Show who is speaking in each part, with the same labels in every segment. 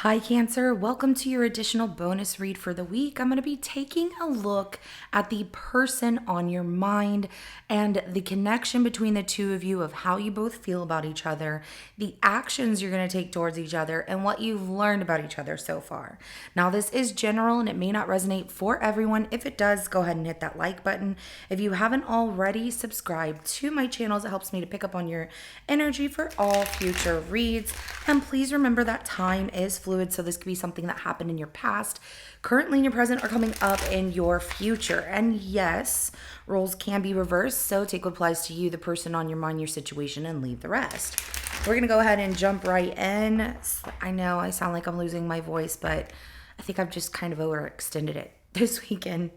Speaker 1: Hi, Cancer. Welcome to your additional bonus read for the week. I'm going to be taking a look at the person on your mind and the connection between the two of you of how you both feel about each other, the actions you're going to take towards each other, and what you've learned about each other so far. Now, this is general and it may not resonate for everyone. If it does, go ahead and hit that like button. If you haven't already subscribed to my channels, it helps me to pick up on your energy for all future reads. And please remember that time is fluid, so this could be something that happened in your past, currently in your present, or coming up in your future. And yes, roles can be reversed, so take what applies to you, the person on your mind, your situation, and leave the rest. We're gonna go ahead and jump right in. I know I sound like I'm losing my voice, but I think I've just kind of overextended it this weekend.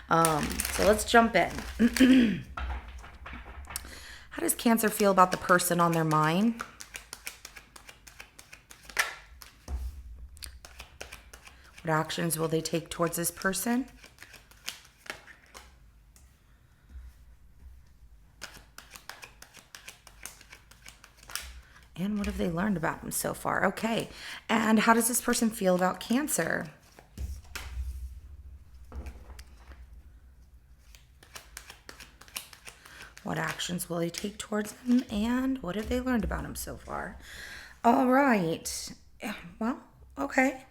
Speaker 1: So let's jump in. How does Cancer feel about the person on their mind? What actions will they take towards this person? And what have they learned about him so far? Okay. And how does this person feel about Cancer? What actions will they take towards him? And what have they learned about him so far? All right. Well, okay.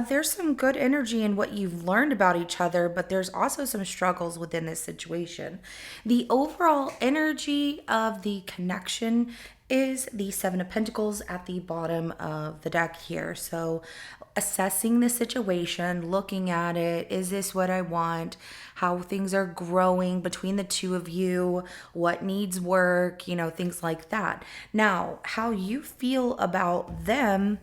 Speaker 1: There's some good energy in what you've learned about each other, but there's also some struggles within this situation. The overall energy of the connection is the Seven of Pentacles at the bottom of the deck here. So, assessing the situation, looking at it, is this what I want? How things are growing between the two of you, what needs work, things like that. Now, how you feel about them,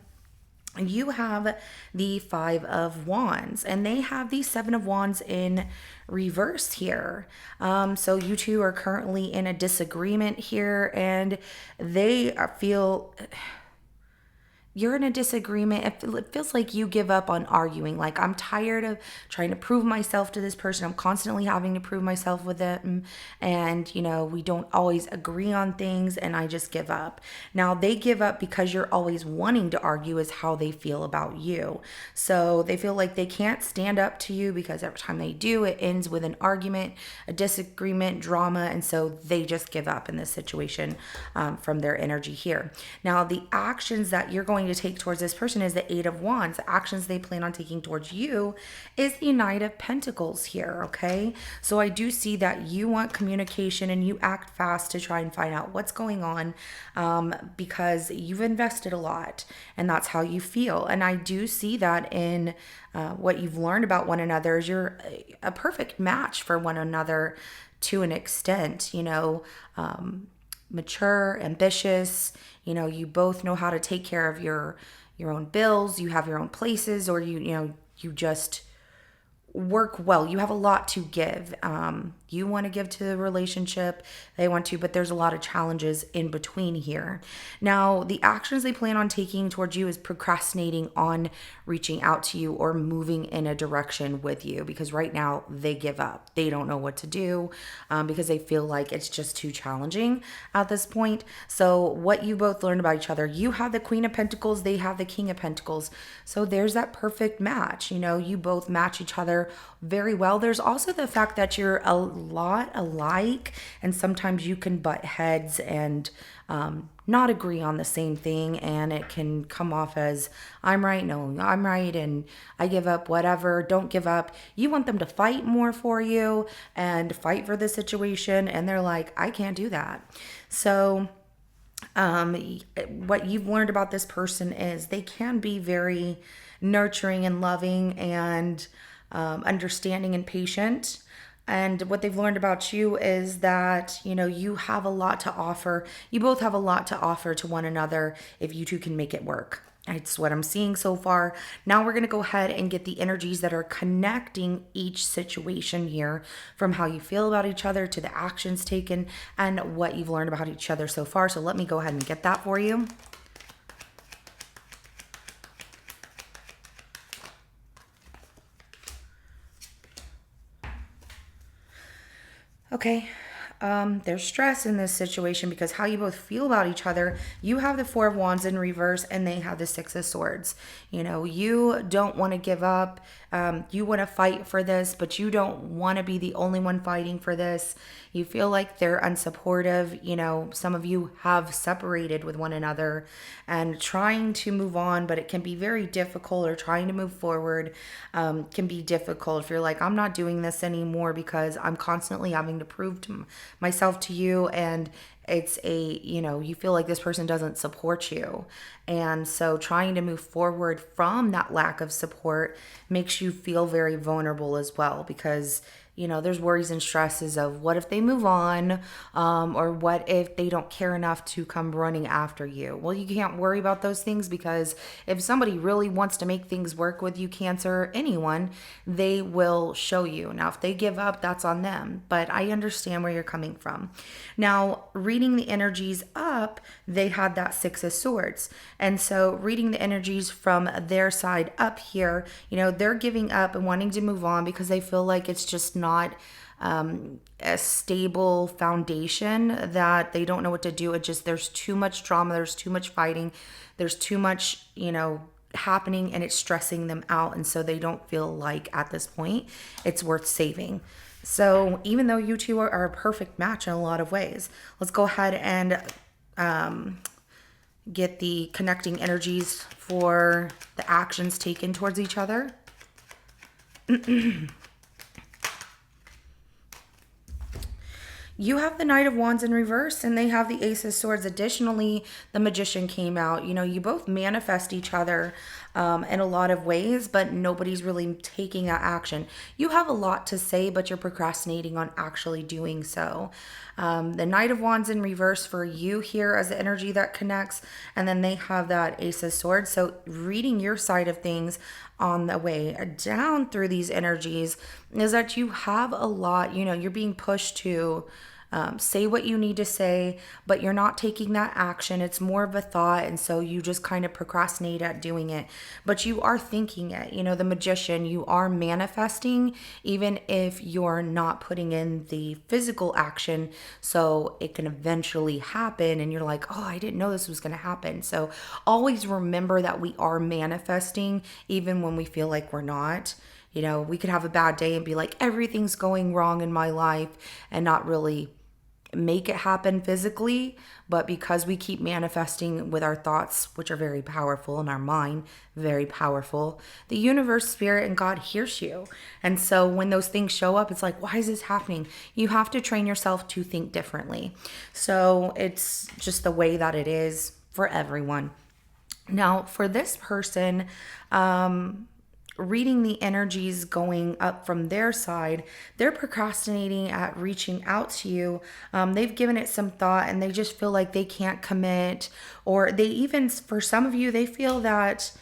Speaker 1: you have the Five of Wands and they have the Seven of Wands in reverse here. So you two are currently in a disagreement here and they feel you're in a disagreement. It feels like you give up on arguing. Like, I'm tired of trying to prove myself to this person. I'm constantly having to prove myself with them. And, we don't always agree on things and I just give up. Now, they give up because you're always wanting to argue, is how they feel about you. So they feel like they can't stand up to you because every time they do, it ends with an argument, a disagreement, drama. And so they just give up in this situation from their energy here. Now, the actions that you're going to take towards this person is the Eight of Wands. The actions they plan on taking towards you is the Knight of Pentacles here, okay? So I do see that you want communication and you act fast to try and find out what's going on because you've invested a lot and that's how you feel. And I do see that in what you've learned about one another is you're a perfect match for one another to an extent, mature, ambitious, you both know how to take care of your own bills, you have your own places, or you just work well. You have a lot to give. You want to give to the relationship, they want to, but there's a lot of challenges in between here. Now, the actions they plan on taking towards you is procrastinating on reaching out to you or moving in a direction with you because right now they give up. They don't know what to do because they feel like it's just too challenging at this point. So, what you both learned about each other, you have the Queen of Pentacles, they have the King of Pentacles. So, there's that perfect match. You both match each other very well. There's also the fact that you're a lot alike and sometimes you can butt heads and not agree on the same thing, and it can come off as I'm right, no, I'm right, and I give up, whatever, don't give up. You want them to fight more for you and fight for the situation, and they're like, I can't do that. So what you've learned about this person is they can be very nurturing and loving and understanding and patient. And what they've learned about you is that, you have a lot to offer. You both have a lot to offer to one another if you two can make it work. It's what I'm seeing so far. Now we're going to go ahead and get the energies that are connecting each situation here from how you feel about each other to the actions taken and what you've learned about each other so far. So let me go ahead and get that for you. Okay. There's stress in this situation because how you both feel about each other. You have the Four of Wands in reverse and they have the Six of Swords. You know, you don't want to give up. You want to fight for this, but you don't want to be the only one fighting for this. You feel like they're unsupportive. You know, some of you have separated with one another and trying to move on, but it can be very difficult, or trying to move forward can be difficult. If you're like, I'm not doing this anymore because I'm constantly having to prove to myself to you, and it's a, you know, you feel like this person doesn't support you. And so trying to move forward from that lack of support makes you feel very vulnerable as well, because you know, there's worries and stresses of what if they move on, or what if they don't care enough to come running after you. Well, you can't worry about those things, because if somebody really wants to make things work with you, Cancer, anyone, they will show you. Now, if they give up, that's on them, but I understand where you're coming from. Now, reading the energies up, they had that Six of Swords. And so reading the energies from their side up here, you know, they're giving up and wanting to move on because they feel like it's just not a stable foundation, that they don't know what to do. It just, there's too much drama, there's too much fighting, there's too much, you know, happening, and it's stressing them out. And so they don't feel like at this point it's worth saving. So even though you two are a perfect match in a lot of ways, let's go ahead and get the connecting energies for the actions taken towards each other. You have the Knight of Wands in reverse and they have the Ace of Swords. Additionally, the Magician came out. You know, you both manifest each other in a lot of ways, but nobody's really taking that action. You have a lot to say, but you're procrastinating on actually doing so. The Knight of Wands in reverse for you here as the energy that connects, and then they have that Ace of Swords. So reading your side of things on the way down through these energies is that you have a lot, you know, you're being pushed to say what you need to say, but you're not taking that action. It's more of a thought, and so you just kind of procrastinate at doing it, but you are thinking it. You know, the Magician, you are manifesting even if you're not putting in the physical action, so it can eventually happen, and you're like, oh, I didn't know this was going to happen. So always remember that we are manifesting even when we feel like we're not. You know, we could have a bad day and be like, everything's going wrong in my life, and not really make it happen physically. But because we keep manifesting with our thoughts, which are very powerful, in our mind, very powerful, the universe, spirit, and God hears you. And so when those things show up, it's like, why is this happening? You have to train yourself to think differently. So it's just the way that it is for everyone. Now, for this person, reading the energies going up from their side, they're procrastinating at reaching out to you. They've given it some thought and they just feel like they can't commit, or they even, for some of you, they feel that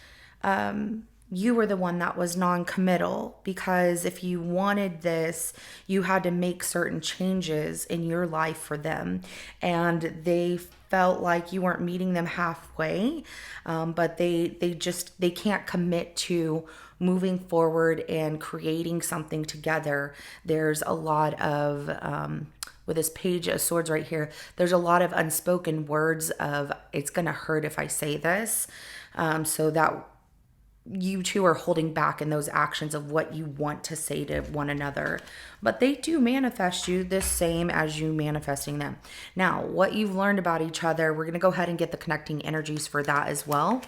Speaker 1: you were the one that was non-committal, because if you wanted this, you had to make certain changes in your life for them, and they felt like you weren't meeting them halfway. But they can't commit to moving forward and creating something together. There's a lot of with this Page of Swords right here, there's a lot of unspoken words of, it's gonna hurt if I say this, so that you two are holding back in those actions of what you want to say to one another. But they do manifest you the same as you manifesting them. Now, what you've learned about each other, we're going to go ahead and get the connecting energies for that as well.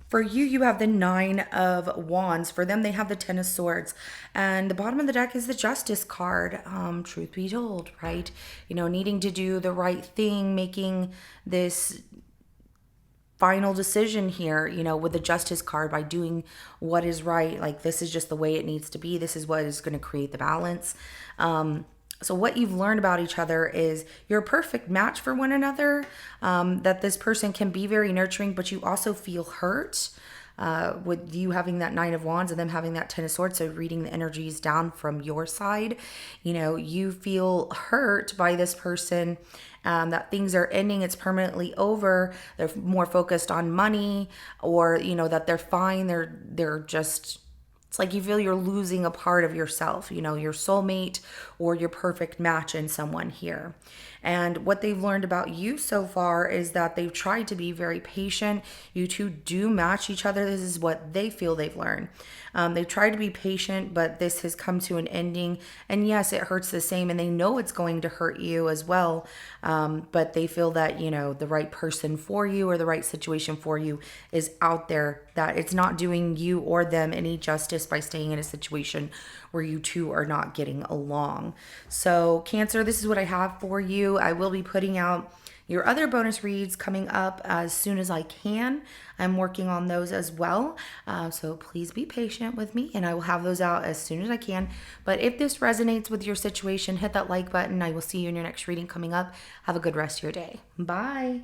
Speaker 1: For you, you have the Nine of Wands. For them, they have the Ten of Swords. And the bottom of the deck is the Justice card. Truth be told, right? You know, needing to do the right thing, making this final decision here, you know, with the Justice card, by doing what is right. Like, this is just the way it needs to be. This is what is going to create the balance. So what you've learned about each other is you're a perfect match for one another, that this person can be very nurturing, but you also feel hurt. with you having that Nine of Wands and them having that Ten of Swords. So reading the energies down from your side, you know, you feel hurt by this person, that things are ending, it's permanently over. They're more focused on money, or, you know, that they're fine. They're just, it's like you feel you're losing a part of yourself, you know, your soulmate or your perfect match in someone here. And what they've learned about you so far is that they've tried to be very patient. You two do match each other. This is what they feel they've learned. They've tried to be patient, but this has come to an ending. And yes, it hurts the same, and they know it's going to hurt you as well. But they feel that, you know, the right person for you or the right situation for you is out there, that it's not doing you or them any justice by staying in a situation where you two are not getting along. So Cancer, this is what I have for you. I will be putting out your other bonus reads coming up as soon as I can. I'm working on those as well. So please be patient with me, and I will have those out as soon as I can. But if this resonates with your situation, hit that like button. I will see you in your next reading coming up. Have a good rest of your day. Bye.